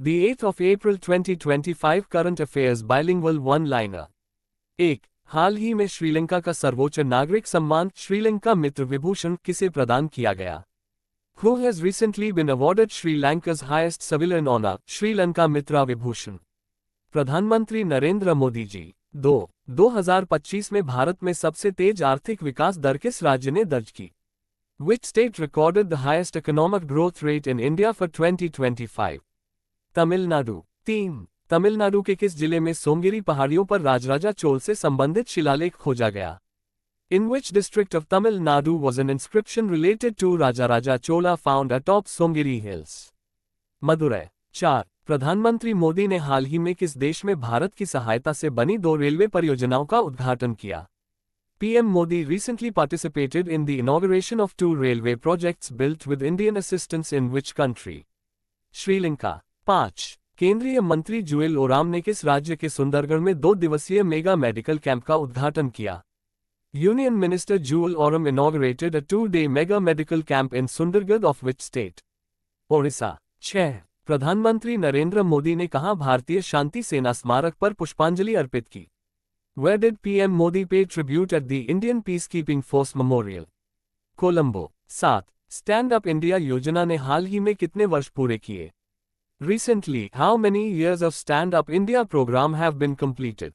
The 8th of April 2025 Current Affairs Bilingual One-Liner 1. हाल ही में श्रीलंका का सर्वोच्च नागरिक सम्मान श्रीलंका मित्र विभूषण किसे प्रदान किया गया? Who has recently been awarded Sri Lanka's highest civilian honor, Sri Lanka मित्र विभूषण? प्रधानमंत्री नरेंद्र मोदी जी। 2. 2025 में भारत में सबसे तेज आर्थिक विकास दर किस राज्य ने दर्ज की? Which state recorded the highest economic growth rate in India for 2025? Tamil Nadu. 3. Tamil Nadu के किस जिले में सोमगिरी पहाड़ियों पर राजराजा चोल से संबंधित शिलालेख खोजा गया? In which district of Tamil Nadu was an inscription related to Rajaraja Chola found atop Somgiri Hills? Madurai. 4. प्रधानमंत्री मोदी ने हाल ही में किस देश में भारत की सहायता से बनी 2 रेलवे परियोजनाओं का उद्घाटन किया? PM Modi recently participated in the inauguration of 2 railway projects built with Indian assistance in which country? Sri Lanka. 5. केंद्रीय मंत्री जुएल ओराम ने किस राज्य के सुंदरगढ़ में 2 दिवसीय मेगा मेडिकल कैंप का उद्घाटन किया? Union minister Jual Oram inaugurated a 2-day mega medical camp in Sundargarh of which state? Odisha. 6. प्रधानमंत्री नरेंद्र मोदी ने कहां भारतीय शांति सेना स्मारक पर पुष्पांजलि अर्पित की? Where did PM Modi pay tribute at the Indian Peacekeeping Force Memorial? Colombo. 7. Stand up India योजना ने हाल ही में कितने वर्ष पूरे किए? Recently, how many years of Stand Up India program have been completed?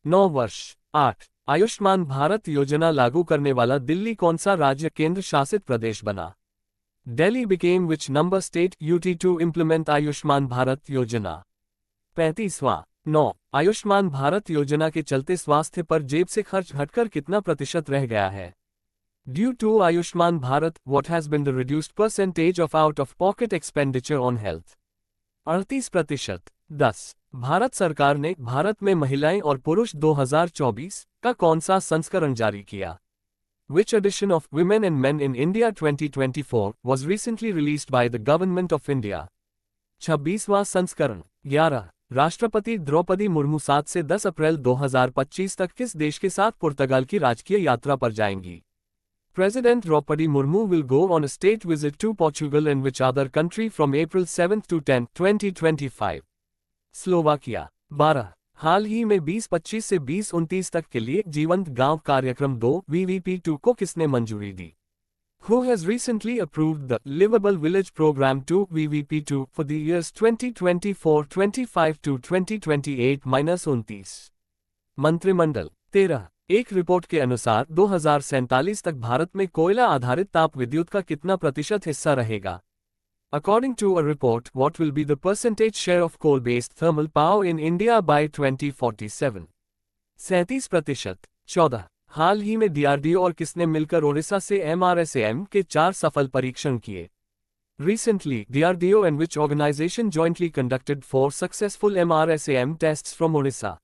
9 वर्ष। 8. आयुष्मान भारत योजना लागू करने वाला दिल्ली कौन सा राज्य केंद्र शासित प्रदेश बना? Delhi became which number state UT to implement Ayushman Bharat योजना? 35वां। 9. आयुष्मान भारत योजना के चलते स्वास्थ्य पर जेब से खर्च घटकर कितना प्रतिशत रह गया है? Due to Ayushman Bharat, what has been the reduced percentage of out-of-pocket expenditure on health? 38%। 10. Bharat सरकार ने भारत में महिलाएं और पुरुष 2024 का कौन सा संस्करण जारी किया? Which edition of Women and Men in India 2024 was recently released by the Government of India? 26वां संस्करण। 11. राष्ट्रपति द्रौपदी मुर्मू 7 से 10 अप्रैल 2025 तक किस देश के साथ पुर्तगाल की राजकीय यात्रा पर जाएंगी? President Draupadi Murmu will go on a state visit to Portugal and which other country from April 7 to 10, 2025? Slovakia. 12. हाल ही में 2025 से 2029 तक के लिए जीवंत गांव कार्यक्रम 2 VVP2 को किसने मंजूरी दी? Who has recently approved the Livable Village Program 2 VVP2 for the years 2024-25 to 2028-29? मंत्रिमंडल। 13. एक रिपोर्ट के अनुसार 2047 तक भारत में कोयला आधारित ताप विद्युत का कितना प्रतिशत हिस्सा रहेगा? According to a report, what will be the percentage share of coal-based thermal power in India by 2047? 37%। 14. हाल ही में DRDO और किसने मिलकर ओडिशा से MRSAM के 4 सफल परीक्षण किए? Recently, DRDO and which organization jointly conducted 4 successful MRSAM tests from Odisha?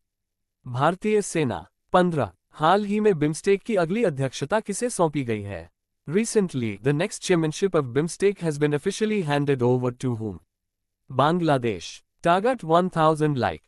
भारतीय सेना। 15. हाल ही में बिम्स्टेक की अगली अध्यक्षता किसे सौंपी गई है? Recently, the next chairmanship of BIMSTEC has been officially handed over to whom? Bangladesh. Target 1000 like.